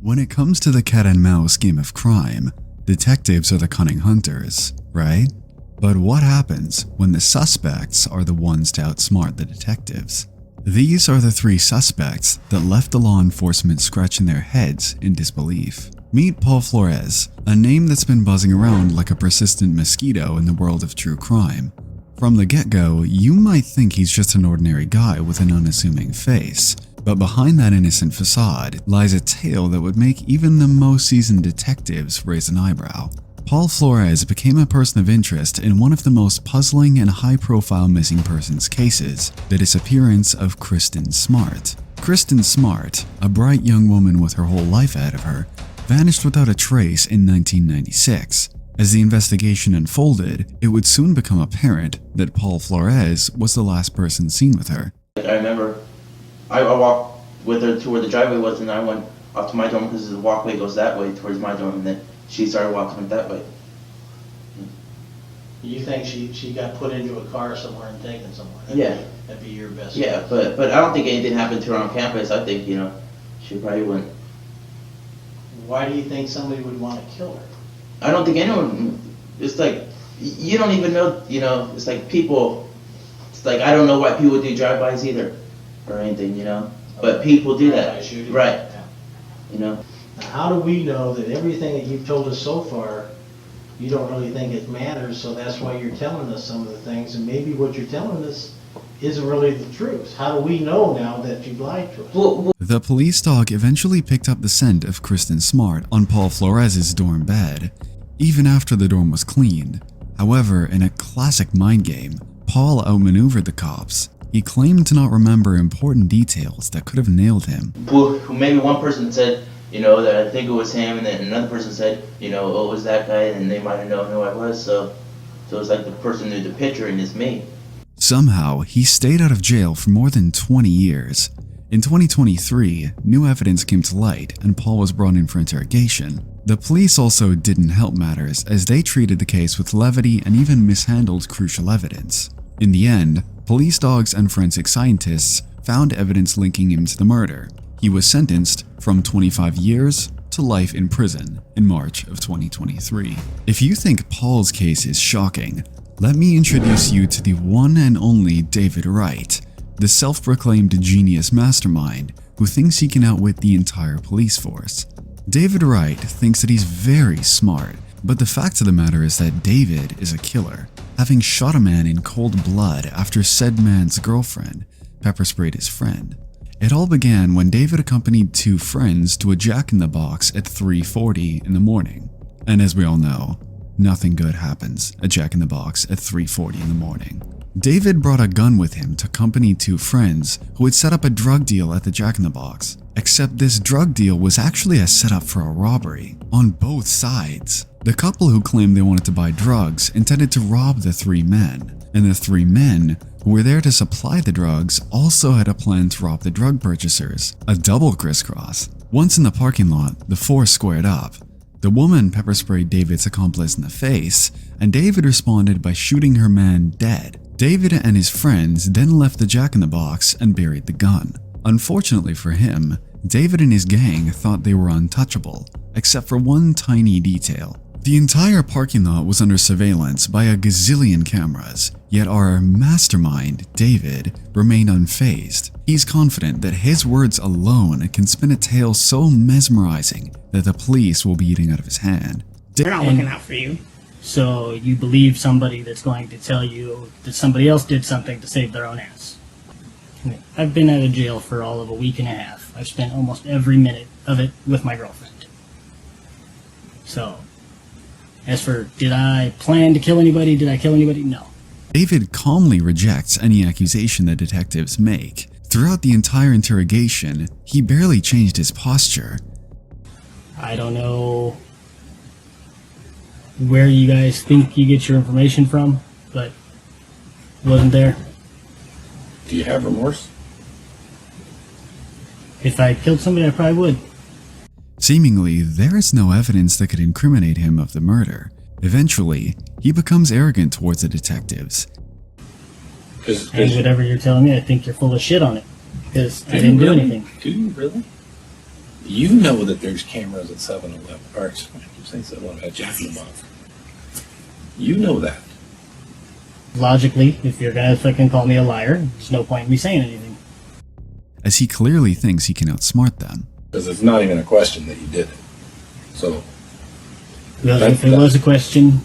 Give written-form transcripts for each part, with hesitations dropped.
When it comes to the cat and mouse game of crime, detectives are the cunning hunters, right? But what happens when the suspects are the ones to outsmart the detectives? These are the three suspects that left the law enforcement scratching their heads in disbelief. Meet Paul Flores, a name that's been buzzing around like a persistent mosquito in the world of true crime. From the get-go, you might think he's just an ordinary guy with an unassuming face, but behind that innocent facade lies a tale that would make even the most seasoned detectives raise an eyebrow. Paul Flores became a person of interest in one of the most puzzling and high-profile missing persons cases, the disappearance of Kristen Smart. Kristen Smart, a bright young woman with her whole life ahead of her, vanished without a trace in 1996. As the investigation unfolded, it would soon become apparent that Paul Flores was the last person seen with her. I remember I walked with her to where the driveway was, and I went up to my dorm because the walkway goes that way towards my dorm, and then she started walking that way. You think she got put into a car somewhere and taken somewhere? That'd be your best Yeah, guess. but I don't think anything happened to her on campus. I think, she probably wouldn't. Why do you think somebody would want to kill her? I don't think anyone, it's like, you don't even know, it's like people, it's like, I don't know why people do drive-bys either, or anything, but people do that, right, Now, how do we know that everything that you've told us so far, you don't really think it matters, so that's why you're telling us some of the things, and maybe what you're telling us isn't really the truth? How do we know now that you've lied to us? The police dog eventually picked up the scent of Kristen Smart on Paul Flores' dorm bed, even after the dorm was cleaned. However, in a classic mind game, Paul outmaneuvered the cops. He claimed to not remember important details that could have nailed him. Maybe one person said, that I think it was him, and then another person said, oh, it was that guy, and they might have known who I was, so it was like the person knew the picture, and it's me. Somehow, he stayed out of jail for more than 20 years. In 2023, new evidence came to light and Paul was brought in for interrogation. The police also didn't help matters as they treated the case with levity and even mishandled crucial evidence. In the end, police dogs and forensic scientists found evidence linking him to the murder. He was sentenced from 25 years to life in prison in March of 2023. If you think Paul's case is shocking, let me introduce you to the one and only David Wright, the self-proclaimed genius mastermind who thinks he can outwit the entire police force. David Wright thinks that he's very smart, but the fact of the matter is that David is a killer, having shot a man in cold blood after said man's girlfriend pepper sprayed his friend. It all began when David accompanied two friends to a Jack-in-the-Box at 3:40 in the morning. And as we all know, nothing good happens at Jack-in-the-Box at 3:40 in the morning. David brought a gun with him to accompany two friends who had set up a drug deal at the Jack-in-the-Box. Except this drug deal was actually a setup for a robbery on both sides. The couple who claimed they wanted to buy drugs intended to rob the three men, and the three men who were there to supply the drugs also had a plan to rob the drug purchasers, a double crisscross. Once in the parking lot, the four squared up. The woman pepper sprayed David's accomplice in the face, and David responded by shooting her man dead. David and his friends then left the Jack-in-the-Box and buried the gun. Unfortunately for him, David and his gang thought they were untouchable, except for one tiny detail. The entire parking lot was under surveillance by a gazillion cameras, yet our mastermind, David, remained unfazed. He's confident that his words alone can spin a tale so mesmerizing that the police will be eating out of his hand. They're not looking out for you. So you believe somebody that's going to tell you that somebody else did something to save their own ass. I've been out of jail for all of a week and a half. I've spent almost every minute of it with my girlfriend. So, as for did I plan to kill anybody, did I kill anybody? No. David calmly rejects any accusation that detectives make. Throughout the entire interrogation, he barely changed his posture. I don't know where you guys think you get your information from, but it wasn't there. Do you have remorse? If I killed somebody, I probably would. Seemingly, there is no evidence that could incriminate him of the murder. Eventually, he becomes arrogant towards the detectives. And whatever you're telling me, I think you're full of shit on it. Because I didn't do anything. Do you really? You know that there's cameras at 7-Eleven, or I keep saying 7-Eleven, at Jack in the Box. You know that. Logically, if you're gonna fucking call me a liar, there's no point in me saying anything. as he clearly thinks he can outsmart them. Because it's not even a question that you did it. So, Well, if it was a question,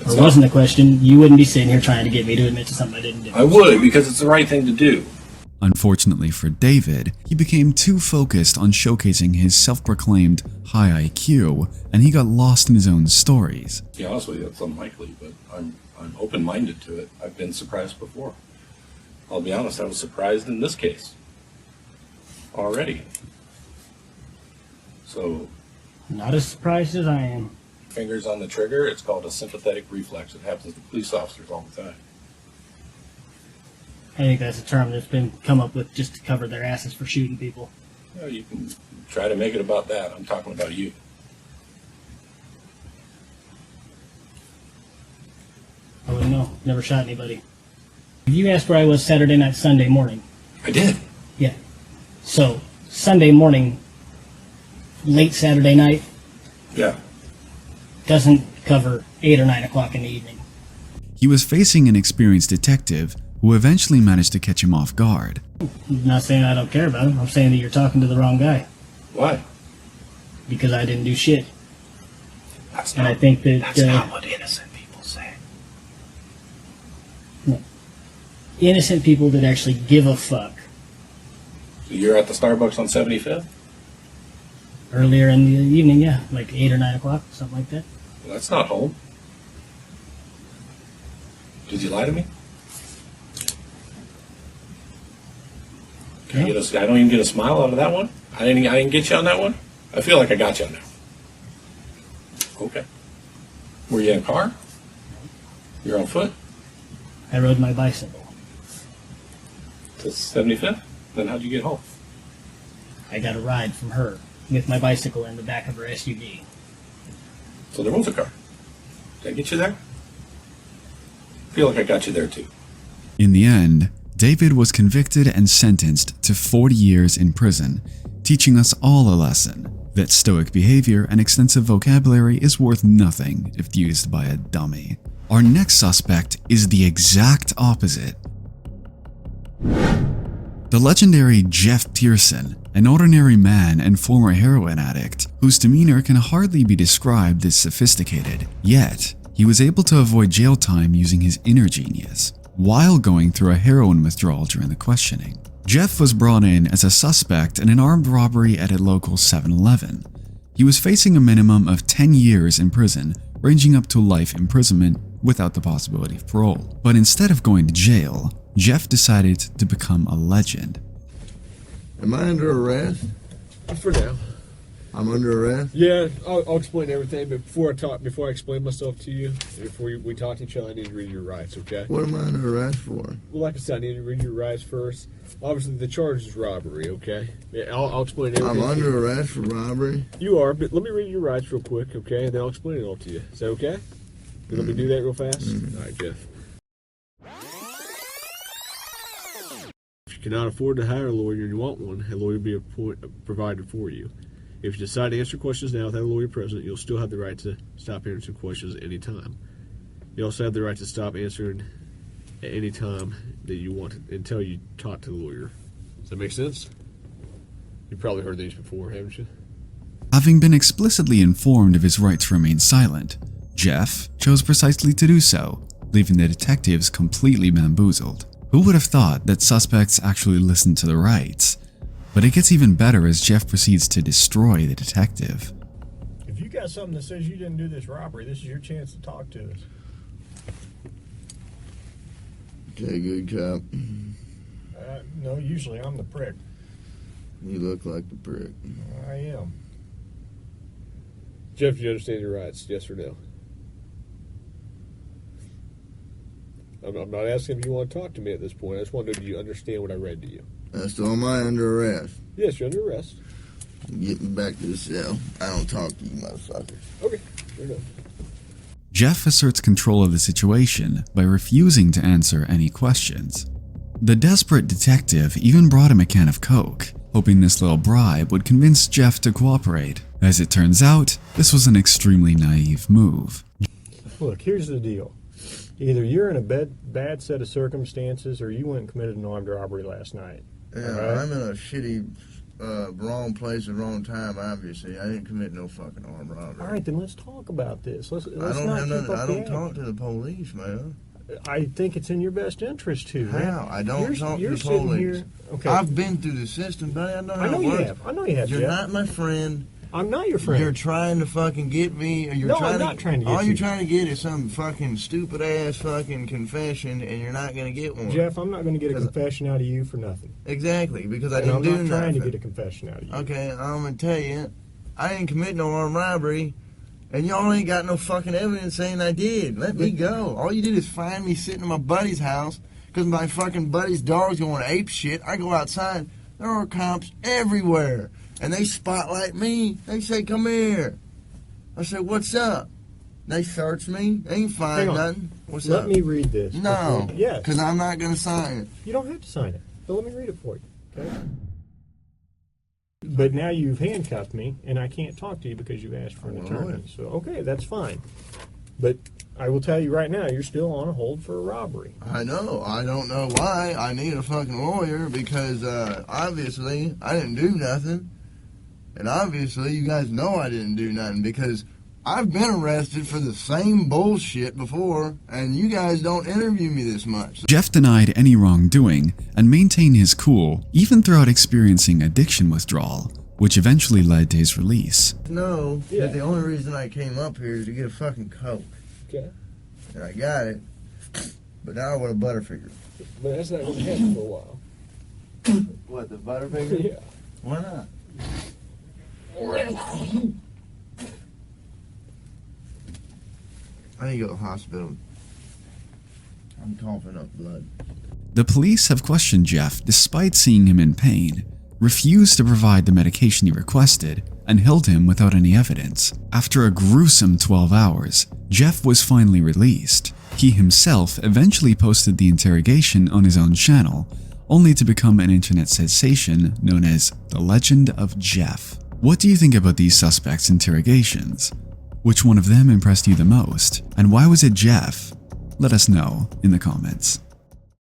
or wasn't a question, you wouldn't be sitting here trying to get me to admit to something I didn't do. I would, because it's the right thing to do. Unfortunately for David, he became too focused on showcasing his self-proclaimed high IQ, and he got lost in his own stories. To be honest with you, that's unlikely, but I'm open-minded to it. I've been surprised before. I'll be honest, I was surprised in this case. Already. So, Not as surprised as I am. fingers on the trigger, it's called a sympathetic reflex. It happens to police officers all the time. I think that's a term that's been come up with just to cover their asses for shooting people. You know, you can try to make it about that. I'm talking about you. I wouldn't know. Never shot anybody. You asked where I was Saturday night, Sunday morning. I did. Yeah. So, Sunday morning, late Saturday night, Yeah. doesn't cover 8 or 9 o'clock in the evening. He was facing an experienced detective who eventually managed to catch him off guard. I'm not saying I don't care about him. I'm saying that you're talking to the wrong guy. Why? Because I didn't do shit. That's And not, I think that... that's not what innocent people say. innocent people that actually give a fuck. So you're at the Starbucks on 75th? Earlier in the evening, yeah. Like 8 or 9 o'clock, something like that. Well, that's not home. Did you lie to me? Can I don't even get a smile out of that one? I didn't get you on that one? I feel like I got you on that. Okay. Were you in a car? You're on foot? I rode my bicycle. To 75th? Then how'd you get home? I got a ride from her with my bicycle in the back of her SUV. So there was a car. Did I get you there? I feel like I got you there too. In the end, David was convicted and sentenced to 40 years in prison, teaching us all a lesson that stoic behavior and extensive vocabulary is worth nothing if used by a dummy. Our next suspect is the exact opposite. The legendary Jeff Pearson, an ordinary man and former heroin addict whose demeanor can hardly be described as sophisticated, yet he was able to avoid jail time using his inner genius while going through a heroin withdrawal during the questioning. Jeff was brought in as a suspect in an armed robbery at a local 7-Eleven. He was facing a minimum of 10 years in prison, ranging up to life imprisonment without the possibility of parole. But instead of going to jail, Jeff decided to become a legend. Am I under arrest? For now. I'm under arrest? Yeah, I'll explain everything, but before I explain myself to you, before we talk to each other, I need to read your rights, okay? What am I under arrest for? Well, like I said, I need to read your rights first. Obviously, the charge is robbery, okay? Yeah, I'll explain everything. I'm under arrest for robbery? You are, but let me read your rights real quick, okay? And then I'll explain it all to you. Is that okay? You let me do that real fast? All right, Jeff. If you cannot afford to hire a lawyer and you want one, a lawyer will be provided for you. If you decide to answer questions now without a lawyer present, you'll still have the right to stop answering questions at any time. You also have the right to stop answering at any time that you want until you talk to the lawyer. Does that make sense? You've probably heard these before, haven't you? Having been explicitly informed of his right to remain silent, Jeff chose precisely to do so, leaving the detectives completely bamboozled. Who would have thought that suspects actually listen to the rights? But it gets even better as Jeff proceeds to destroy the detective. If you got something that says you didn't do this robbery, this is your chance to talk to us. Okay, good cop. No, usually I'm the prick. You look like the prick. I am. Jeff, do you understand your rights? Yes or no? I'm not asking if you want to talk to me at this point. I just want to know, do you understand what I read to you? So am I under arrest? Yes, you're under arrest. Get me back to the cell. I don't talk to you motherfuckers. Okay, fair enough. Jeff asserts control of the situation by refusing to answer any questions. The desperate detective even brought him a can of Coke, hoping this little bribe would convince Jeff to cooperate. As it turns out, this was an extremely naive move. Look, here's the deal. Either you're in a bad set of circumstances or you went and committed an armed robbery last night. Yeah, Right. I'm in a shitty, wrong place at wrong time, obviously. I didn't commit no fucking armed robbery. All right, then let's talk about this. Let's I not don't have keep nothing. up I the don't act. talk to the police, man. I think it's in your best interest to. Man. How? I don't talk to you're the sitting police. Here, okay. I've been through the system, buddy. I know how I know it you works. have. I know you have. You're Jeff. not my friend. I'm not your friend. You're trying to fucking get me. You're No, trying I'm not trying to get all you. you're trying to get is some fucking stupid ass fucking confession, and you're not gonna get one. Jeff, I'm not going to get a 'Cause- confession out of you for nothing. Exactly, because I And didn't I'm do not nothing. trying to get a confession out of you. Okay, I'm gonna tell you, I didn't commit no armed robbery, and y'all ain't got no fucking evidence saying I did. Let me go. All you did is find me sitting in my buddy's house because my fucking buddy's dog's going ape shit. I go outside, there are cops everywhere, and they spotlight me. They say, "Come here." I said, "What's up?" They search me. They ain't Hang find on. nothing. What's Let up? me read this. No, before- Yes. because I'm not gonna sign it. You don't have to sign it, but let me read it for you, okay? But now you've handcuffed me, and I can't talk to you because you asked for an Well, attorney. right. So, okay, that's fine. But I will tell you right now, you're still on a hold for a robbery. I know. I don't know why. I need a fucking lawyer because obviously I didn't do nothing. And obviously you guys know I didn't do nothing because I've been arrested for the same bullshit before and you guys don't interview me this much. Jeff denied any wrongdoing and maintained his cool even throughout experiencing addiction withdrawal, which eventually led to his release. No, Yeah. that the only reason I came up here is to get a fucking Coke. Okay. And I got it. But now I want a Butterfinger. But that's not going to happen for a while. What, the Butterfinger? Yeah. Why not? I need to go to the hospital. I'm coughing up blood. The police have questioned Jeff despite seeing him in pain, refused to provide the medication he requested, and held him without any evidence. After a gruesome 12 hours, Jeff was finally released. He himself eventually posted the interrogation on his own channel, only to become an internet sensation known as The Legend of Jeff. What do you think about these suspects' interrogations? Which one of them impressed you the most? And why was it Jeff? Let us know in the comments.